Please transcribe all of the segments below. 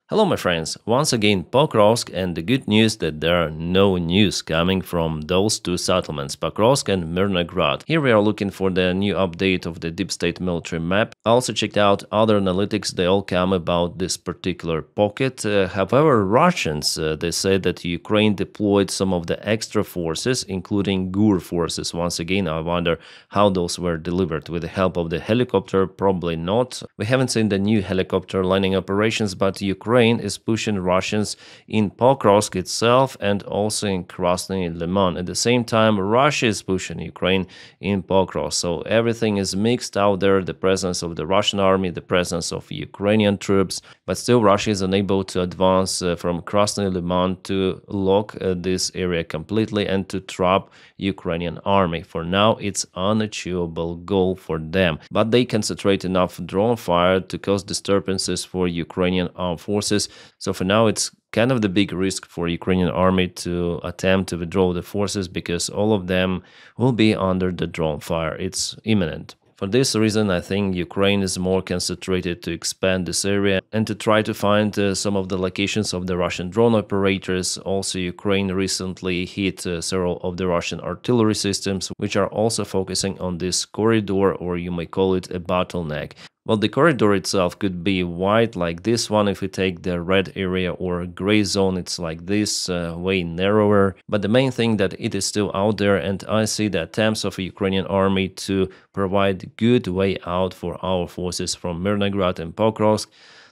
Hello, my friends. Once again, Pokrovsk, and the good news that there are no news coming from those two settlements, Pokrovsk and Mirnograd. Here we are looking for the new update of the deep state military map. I also checked out other analytics, they all come about this particular pocket. However, Russians, they say that Ukraine deployed some of the extra forces, including GUR forces. Once again, I wonder how those were delivered. With the help of the helicopter? Probably not. We haven't seen the new helicopter landing operations, but Ukraine is pushing Russians in Pokrovsk itself and also in Krasny Liman. At the same time, Russia is pushing Ukraine in Pokrovsk. So everything is mixed out there, the presence of the Russian army, the presence of Ukrainian troops, but still Russia is unable to advance from Krasny Liman to lock this area completely and to trap Ukrainian army. For now, it's unachievable goal for them, but they concentrate enough drone fire to cause disturbances for Ukrainian armed forces. So for now, it's kind of the big risk for Ukrainian army to attempt to withdraw the forces because all of them will be under the drone fire. It's imminent. For this reason, I think Ukraine is more concentrated to expand this area and to try to find some of the locations of the Russian drone operators. Also, Ukraine recently hit several of the Russian artillery systems, which are also focusing on this corridor, or you may call it a bottleneck. Well, the corridor itself could be wide like this one if we take the red area, or gray zone, it's like this, way narrower. But the main thing that it is still out there, and I see the attempts of the Ukrainian army to provide good way out for our forces from Mirnograd and Pokrovsk.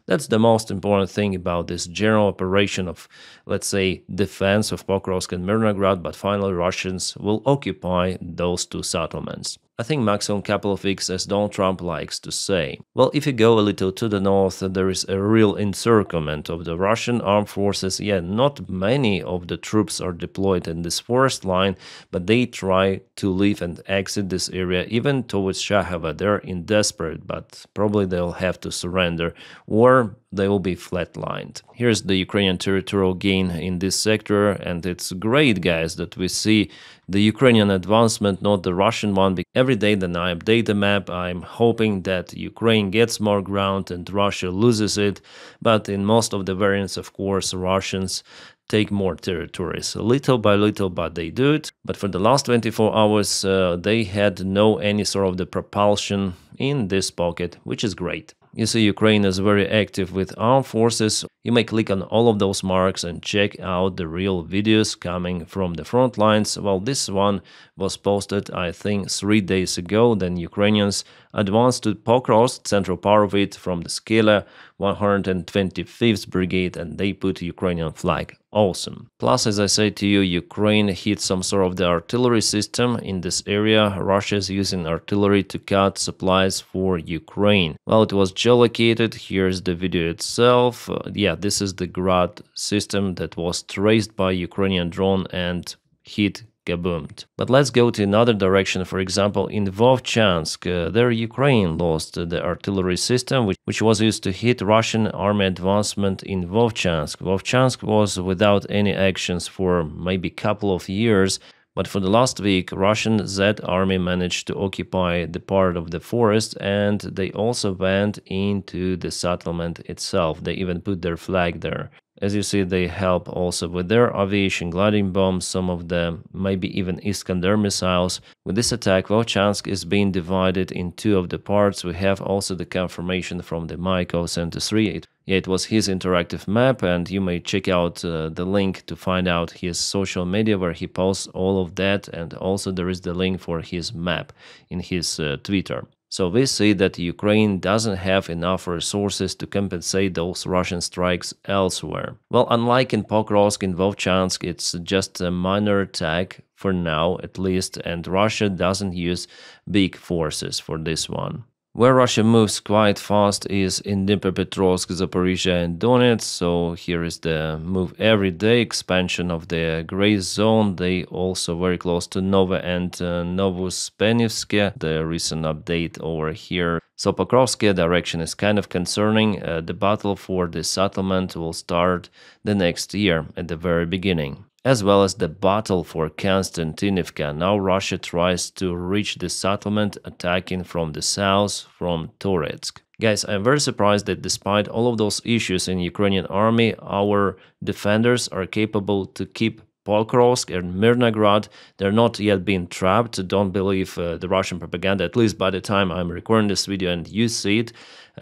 That's the most important thing about this general operation of, let's say, defense of Pokrovsk and Mirnograd, but finally Russians will occupy those two settlements. I think maximum couple of weeks, as Donald Trump likes to say. Well, if you go a little to the north, there is a real encirclement of the Russian armed forces. Yeah, not many of the troops are deployed in this forest line, but they try to leave and exit this area, even towards Shahava. They're in desperate, but probably they'll have to surrender, or they will be flatlined. Here's the Ukrainian territorial gain in this sector, and it's great, guys, that we see the Ukrainian advancement, not the Russian one. Every day that I update the map, I'm hoping that Ukraine gets more ground and Russia loses it, but in most of the variants, of course, Russians take more territories, little by little, but they do it. But for the last 24 hours, they had no any sort of the propulsion in this pocket, which is great. You see, Ukraine is very active with armed forces. You may click on all of those marks and check out the real videos coming from the front lines. Well, this one was posted, I think, 3 days ago. Then Ukrainians advanced to Pokrovsk, central part of it, from the Skela 125th Brigade, and they put Ukrainian flag. Awesome. Plus, as I said to you, Ukraine hit some sort of the artillery system in this area. Russia is using artillery to cut supplies for Ukraine. Well, it was geolocated. Here's the video itself. Yeah, this is the Grad system that was traced by Ukrainian drone and hit kaboomed. But let's go to another direction. For example, in Vovchansk, there Ukraine lost the artillery system, which was used to hit Russian army advancement in Vovchansk. Vovchansk was without any actions for maybe a couple of years, but for the last week, Russian Z army managed to occupy the part of the forest, and they also went into the settlement itself. They even put their flag there. As you see, they help also with their aviation gliding bombs, some of them maybe even Iskander missiles. With this attack, Vovchansk is being divided in two of the parts. We have also the confirmation from the Maiko 73. It was his interactive map, and you may check out the link to find out his social media where he posts all of that, and also there is the link for his map in his Twitter. So we see that Ukraine doesn't have enough resources to compensate those Russian strikes elsewhere. Well, unlike in Pokrovsk, in Vovchansk, it's just a minor attack for now at least, and Russia doesn't use big forces for this one. Where Russia moves quite fast is in Dnipropetrovsk, Zaporizhia and Donetsk, so here is the move every day, expansion of the gray zone. They also very close to Nova and Novospenivske, the recent update over here. So Pokrovsk direction is kind of concerning. The battle for the settlement will start the next year at the very beginning, as well as the battle for Konstantinivka. Now Russia tries to reach the settlement, attacking from the south, from Toretsk. Guys, I'm very surprised that despite all of those issues in Ukrainian army, our defenders are capable to keep Pokrovsk and Mirnograd. They're not yet being trapped. Don't believe the Russian propaganda, at least by the time I'm recording this video and you see it.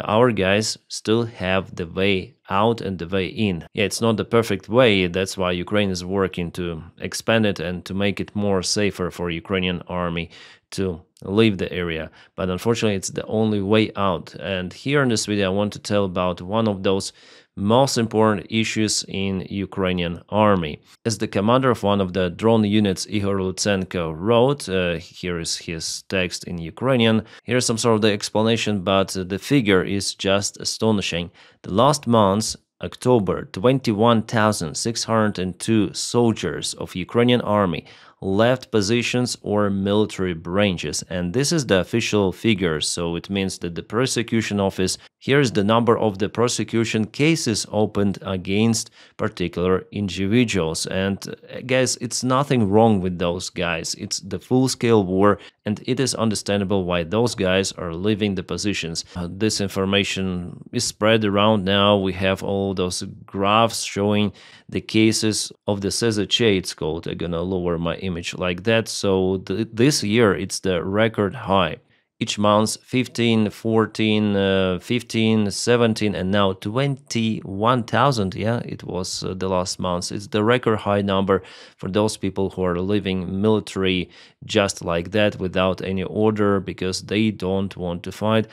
Our guys still have the way out and the way in. Yeah, it's not the perfect way. That's why Ukraine is working to expand it and to make it more safer for Ukrainian army to leave the area. But unfortunately, it's the only way out. And here in this video, I want to tell about one of those most important issues in Ukrainian army. As the commander of one of the drone units, Igor Lutsenko, wrote, here is his text in Ukrainian, here's some sort of the explanation, but the figure is just astonishing. The last month's October, 21,602 soldiers of Ukrainian army left positions or military branches, and this is the official figure, so it means that the prosecution office, here's the number of the prosecution cases opened against particular individuals. And guys, it's nothing wrong with those guys, it's the full-scale war, and it is understandable why those guys are leaving the positions. This information is spread around now. We have all those graphs showing the cases of the SZC, it's called. I'm gonna lower my image like that. So this year it's the record high. Each month 15, 14, 15, 17, and now 21,000. Yeah, it was the last month. It's the record high number for those people who are leaving military just like that without any order because they don't want to fight.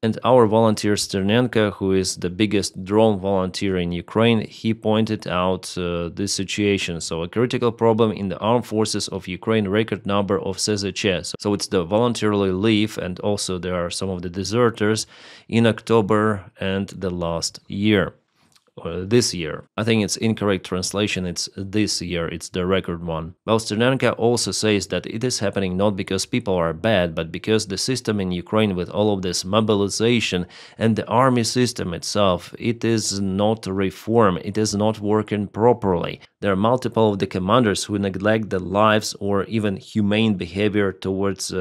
And our volunteer Sternenko, who is the biggest drone volunteer in Ukraine, he pointed out this situation. So a critical problem in the armed forces of Ukraine, record number of SZC. So it's the voluntarily leave, and also there are some of the deserters in October and the last year. This year. I think it's incorrect translation, it's this year, it's the record one. Well, Sternenko also says that it is happening not because people are bad, but because the system in Ukraine with all of this mobilization and the army system itself, it is not reformed, it is not working properly. There are multiple of the commanders who neglect the lives or even humane behavior towards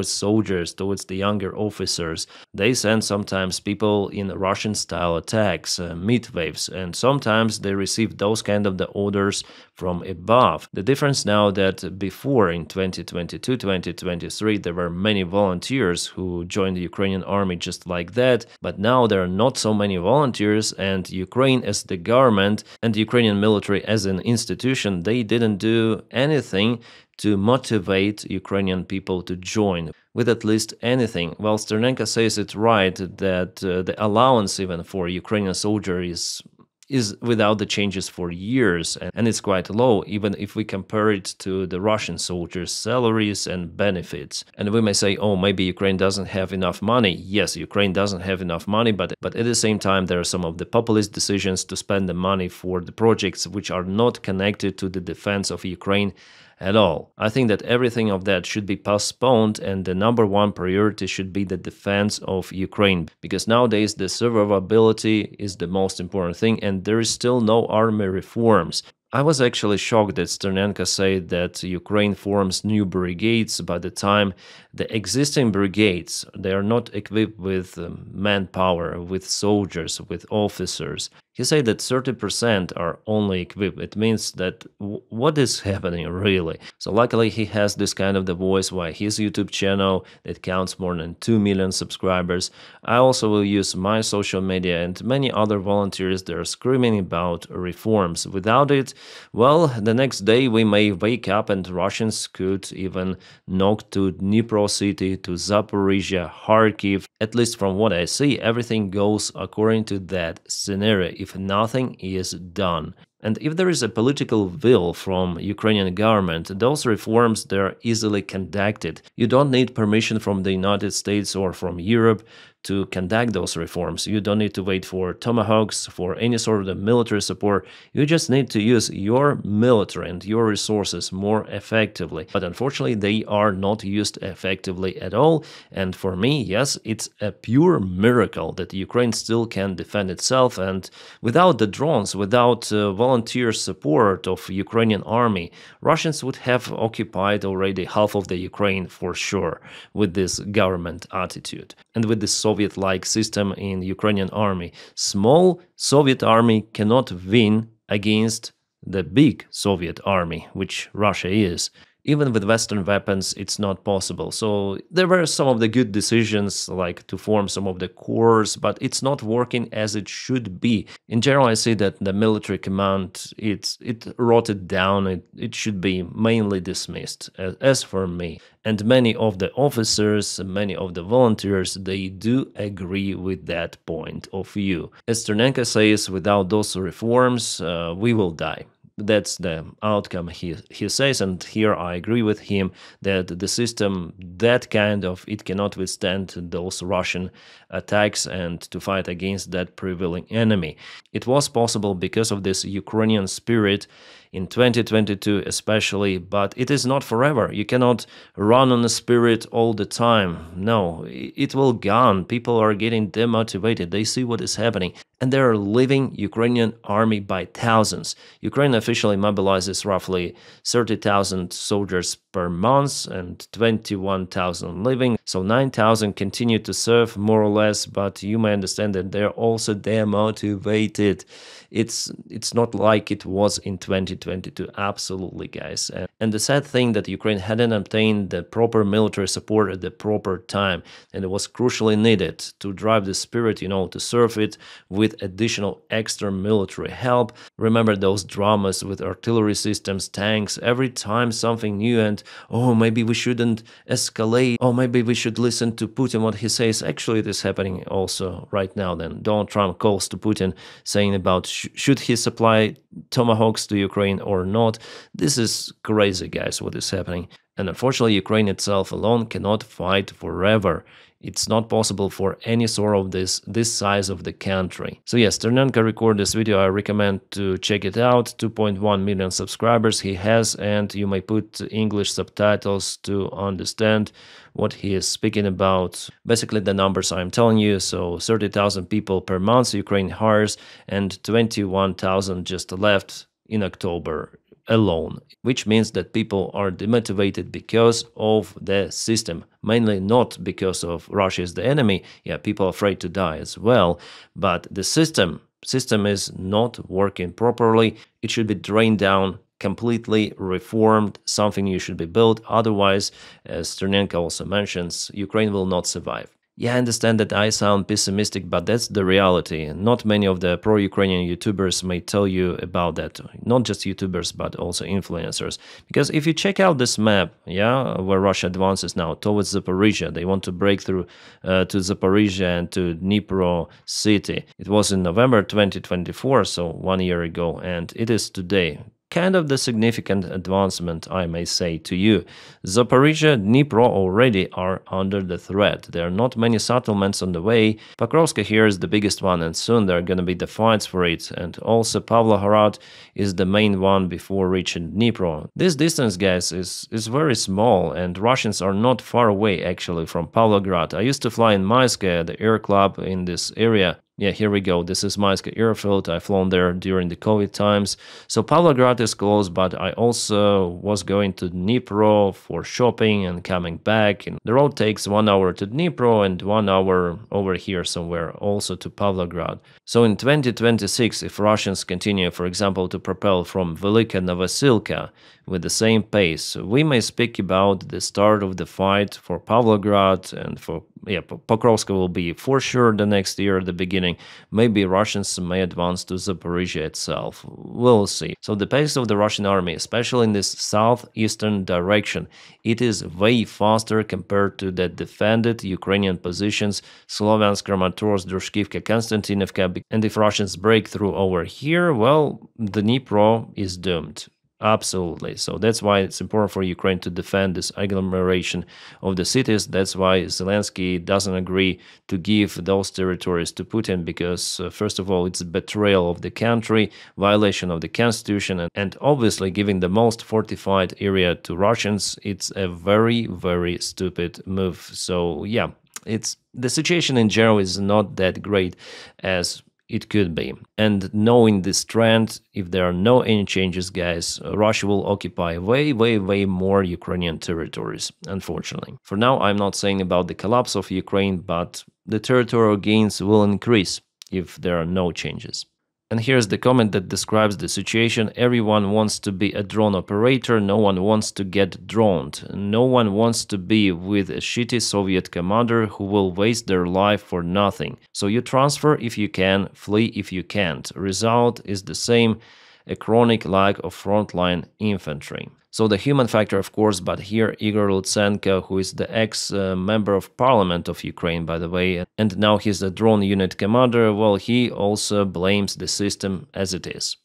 soldiers, towards the younger officers. They send sometimes people in Russian-style attacks, meat waves, and sometimes they receive those kind of the orders from above. The difference now that before in 2022, 2023, there were many volunteers who joined the Ukrainian army just like that, but now there are not so many volunteers, and Ukraine as the government and the Ukrainian military as an institution, they didn't do anything to motivate Ukrainian people to join with at least anything. Well, Sternenko says it right that the allowance even for Ukrainian soldiers is without the changes for years, and it's quite low, even if we compare it to the Russian soldiers' salaries and benefits. And we may say, oh, maybe Ukraine doesn't have enough money. Yes, Ukraine doesn't have enough money, but at the same time, there are some of the populist decisions to spend the money for the projects which are not connected to the defense of Ukraine at all. I think that everything of that should be postponed, and the number one priority should be the defense of Ukraine, because nowadays the survivability is the most important thing, and there is still no army reforms. I was actually shocked that Sternenko said that Ukraine forms new brigades. By the time the existing brigades, they are not equipped with manpower, with soldiers, with officers. He said that 30% are only equipped. It means that what is happening really? So luckily he has this kind of the voice via his YouTube channel that counts more than 2 million subscribers. I also will use my social media, and many other volunteers that are screaming about reforms. Without it, well, the next day we may wake up and Russians could even knock to Dnipro city, to Zaporizhia, Kharkiv. At least from what I see, everything goes according to that scenario if nothing is done. And if there is a political will from Ukrainian government, those reforms, they're easily conducted. You don't need permission from the United States or from Europe to conduct those reforms. You don't need to wait for tomahawks, for any sort of the military support. You just need to use your military and your resources more effectively. But unfortunately, they are not used effectively at all. And for me, yes, it's a pure miracle that Ukraine still can defend itself. And without the drones, without volunteer support of Ukrainian army, Russians would have occupied already half of the Ukraine for sure with this government attitude and with this Soviet Soviet-like system in Ukrainian army. Small Soviet army cannot win against the big Soviet army, which Russia is. Even with Western weapons, it's not possible. So there were some of the good decisions, like to form some of the corps, but it's not working as it should be. In general, I see that the military command, it rotted down. It should be mainly dismissed, as for me. And many of the officers, many of the volunteers, they do agree with that point of view. As Ternenko says, without those reforms, we will die. That's the outcome he says, and here I agree with him that the system, that kind of, it cannot withstand those Russian attacks and to fight against that prevailing enemy. It was possible because of this Ukrainian spirit in 2022 especially, but it is not forever. You cannot run on the spirit all the time. No, it will gone. People are getting demotivated. They see what is happening, and they are leaving Ukrainian army by thousands. Ukraine officially mobilizes roughly 30,000 soldiers per month and 21,000 leaving. So 9,000 continue to serve more or less, but you may understand that they're also demotivated. It's not like it was in 2022, absolutely, guys. And the sad thing that Ukraine hadn't obtained the proper military support at the proper time, and it was crucially needed to drive the spirit, to serve it with additional extra military help. Remember those dramas with artillery systems, tanks, every time something new, and oh, maybe we shouldn't escalate, oh, maybe we should listen to Putin, what he says. Actually, it is happening also right now. Then Donald Trump calls to Putin saying about should he supply tomahawks to Ukraine or not. This is crazy, guys, what is happening. And unfortunately, Ukraine itself alone cannot fight forever. It's not possible for any sort of this size of the country. So yes, Ternenko recorded this video. I recommend to check it out. 2.1 million subscribers he has, and you may put English subtitles to understand what he is speaking about. Basically the numbers I'm telling you. So 30,000 people per month Ukraine hires, and 21,000 just left in October alone, which means that people are demotivated because of the system, mainly not because of Russia is the enemy. Yeah, people are afraid to die as well, but the system is not working properly. It should be drained down, completely reformed, something new should be built. Otherwise, as Ternenko also mentions, Ukraine will not survive. Yeah, I understand that I sound pessimistic, but that's the reality. Not many of the pro-Ukrainian YouTubers may tell you about that. Not just YouTubers, but also influencers. Because if you check out this map, yeah, where Russia advances now towards Zaporizhia, they want to break through to Zaporizhia and to Dnipro city. It was in November 2024, so 1 year ago, and it is today. Kind of the significant advancement, I may say to you. Zaporizhia, Dnipro already are under the threat. There are not many settlements on the way. Pokrovsk here is the biggest one, and soon there are going to be the fights for it. And also Pavlograd is the main one before reaching Dnipro. This distance, guys, is very small, and Russians are not far away actually from Pavlograd. I used to fly in Mayskoye, the air club in this area. Yeah, here we go. This is Mayskoye airfield. I've flown there during the COVID times. So Pavlograd is close, but I also was going to Dnipro for shopping and coming back. And the road takes 1 hour to Dnipro and 1 hour over here somewhere also to Pavlograd. So in 2026, if Russians continue, for example, to propel from Velika Novosilka with the same pace, we may speak about the start of the fight for Pavlograd, and for Pokrovsk will be for sure the next year at the beginning. Maybe Russians may advance to Zaporizhia itself. We'll see. So the pace of the Russian army, especially in this southeastern direction, it is way faster compared to the defended Ukrainian positions, Sloviansk, Kramatorsk, Drushkivka, Konstantinovka. And if Russians break through over here, well, Dnipro is doomed. Absolutely. So that's why it's important for Ukraine to defend this agglomeration of the cities. That's why Zelensky doesn't agree to give those territories to Putin, because first of all, it's a betrayal of the country, violation of the constitution, and obviously giving the most fortified area to Russians. It's a very, very stupid move. So yeah, the situation in general is not that great as it could be. And knowing this trend, if there are no any changes, guys, Russia will occupy way more Ukrainian territories, unfortunately. For now, I'm not saying about the collapse of Ukraine, but the territorial gains will increase if there are no changes. And here's the comment that describes the situation. Everyone wants to be a drone operator, no one wants to get droned. No one wants to be with a shitty Soviet commander who will waste their life for nothing. So you transfer if you can, flee if you can't. Result is the same, a chronic lack of frontline infantry. So the human factor, of course, but here Igor Lutsenko, who is the ex-member of parliament of Ukraine, by the way, and now he's a drone unit commander, well, he also blames the system as it is.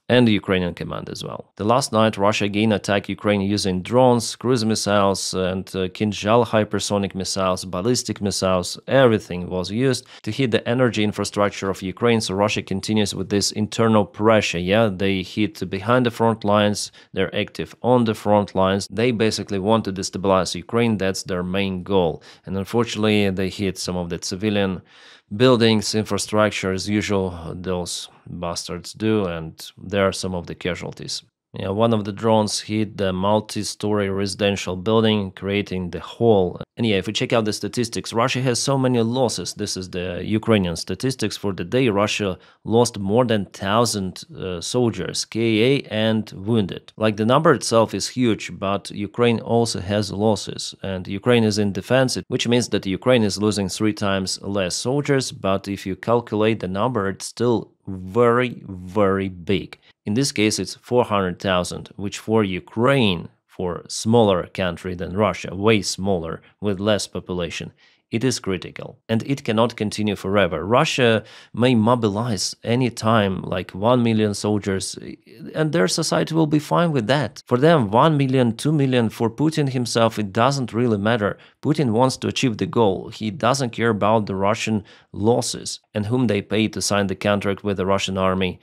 And the Ukrainian command as well. The last night, Russia again attacked Ukraine using drones, cruise missiles, and Kinzhal hypersonic missiles, ballistic missiles. Everything was used to hit the energy infrastructure of Ukraine. So Russia continues with this internal pressure. Yeah, they hit behind the front lines. They're active on the front lines. They basically want to destabilize Ukraine. That's their main goal. And unfortunately, they hit some of the civilian buildings, infrastructure, as usual, those bastards do, and there are some of the casualties. Yeah, one of the drones hit the multi-story residential building, creating the hole. And yeah, if we check out the statistics, Russia has so many losses. This is the Ukrainian statistics for the day. Russia lost more than 1,000 soldiers, KA and wounded. Like, the number itself is huge, but Ukraine also has losses. And Ukraine is in defense, which means that Ukraine is losing 3 times less soldiers. But if you calculate the number, it's still very big. In this case, it's 400,000, which for Ukraine, for a smaller country than Russia, way smaller, with less population, it is critical. And it cannot continue forever. Russia may mobilize any time like 1 million soldiers, and their society will be fine with that. For them, 1 million, 2 million, for Putin himself, it doesn't really matter. Putin wants to achieve the goal. He doesn't care about the Russian losses and whom they pay to sign the contract with the Russian army.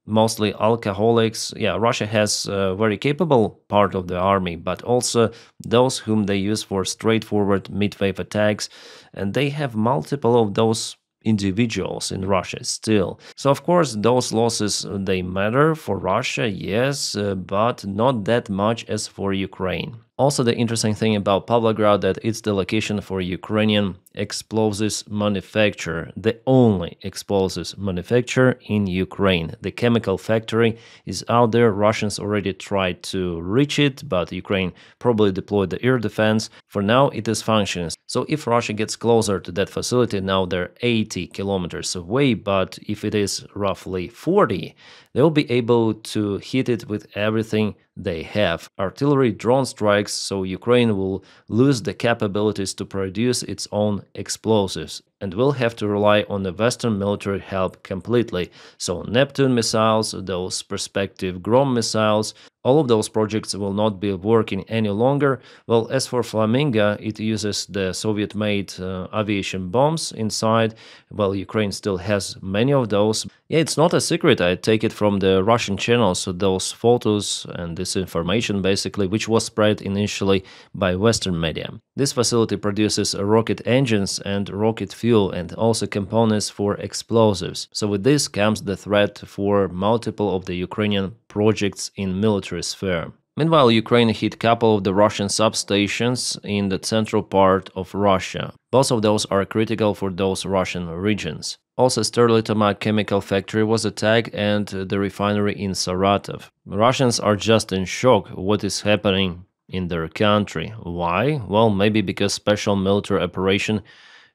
Mostly alcoholics. Yeah, Russia has a very capable part of the army, but also those whom they use for straightforward mid-wave attacks, and they have multiple of those individuals in Russia still. So of course those losses, they matter for Russia, yes, but not that much as for Ukraine. Also, the interesting thing about Pavlograd that it's the location for Ukrainian explosives manufacturer, the only explosives manufacturer in Ukraine. The chemical factory is out there. Russians already tried to reach it, but Ukraine probably deployed the air defense. For now, it is functioning. So if Russia gets closer to that facility, now they're 80 kilometers away, but if it is roughly 40, they'll be able to hit it with everything they have. Artillery, drone strikes, so Ukraine will lose the capabilities to produce its own explosives and will have to rely on the Western military help completely. So Neptune missiles, those Perspective Grom missiles, all of those projects will not be working any longer. Well, as for Flamingo, it uses the Soviet-made aviation bombs inside. Well, Ukraine still has many of those. Yeah, it's not a secret. I take it from the Russian channels, so those photos and this information, basically, which was spread initially by Western media. This facility produces rocket engines and rocket fuel and also components for explosives. So with this comes the threat for multiple of the Ukrainian projects in military sphere. Meanwhile, Ukraine hit a couple of the Russian substations in the central part of Russia. Both of those are critical for those Russian regions. Also, Sterlitama chemical factory was attacked and the refinery in Saratov. Russians are just in shock what is happening in their country. Why? Well, maybe because special military operation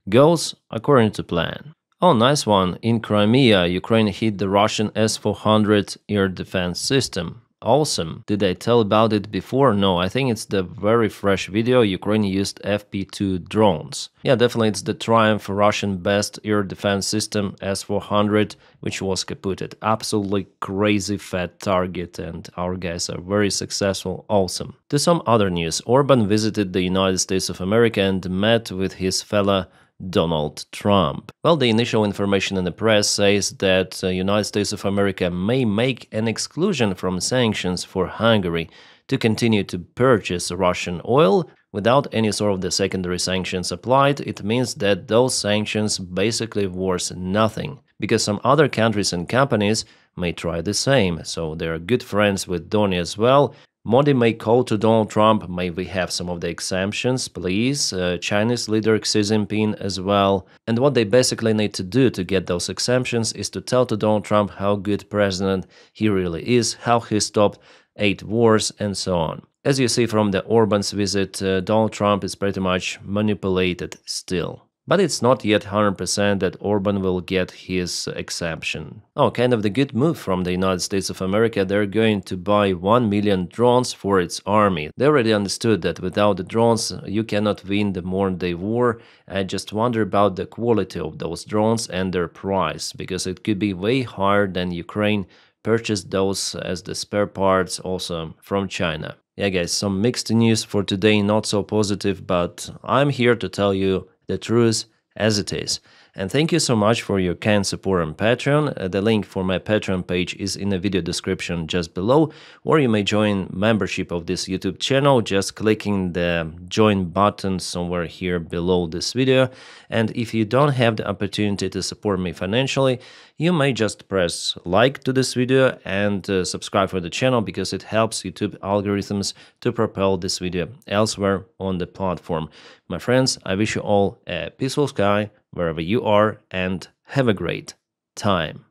goes according to plan. Oh, nice one. In Crimea, Ukraine hit the Russian S-400 air defense system. Awesome. Did I tell about it before? No, I think it's the very fresh video. Ukraine used FP2 drones. Yeah, definitely it's the triumph Russian best air defense system S-400, which was kaputted. Absolutely crazy fat target, and our guys are very successful. Awesome. To some other news, Orban visited the United States of America and met with his fella Donald Trump. Well, the initial information in the press says that the United States of America may make an exclusion from sanctions for Hungary to continue to purchase Russian oil, Without any sort of the secondary sanctions applied, it means that those sanctions basically worth nothing, because some other countries and companies may try the same, so they're good friends with Donny as well. Modi may call to Donald Trump, may we have some of the exemptions, please, Chinese leader Xi Jinping as well. And what they basically need to do to get those exemptions is to tell to Donald Trump how good president he really is, how he stopped 8 wars and so on. As you see from the Orban's visit, Donald Trump is pretty much manipulated still. But it's not yet 100% that Orban will get his exemption. Oh, kind of the good move from the United States of America. They're going to buy 1 million drones for its army. They already understood that without the drones you cannot win the modern day war. I just wonder about the quality of those drones and their price, because it could be way higher than Ukraine purchased those as the spare parts also from China. Yeah guys, some mixed news for today, not so positive, but I'm here to tell you the truth as it is. And thank you so much for your kind support on Patreon. The link for my Patreon page is in the video description just below, or you may join membership of this YouTube channel just clicking the join button somewhere here below this video. And if you don't have the opportunity to support me financially, you may just press like to this video and subscribe for the channel, because it helps YouTube algorithms to propel this video elsewhere on the platform. My friends, I wish you all a peaceful sky wherever you are, and have a great time.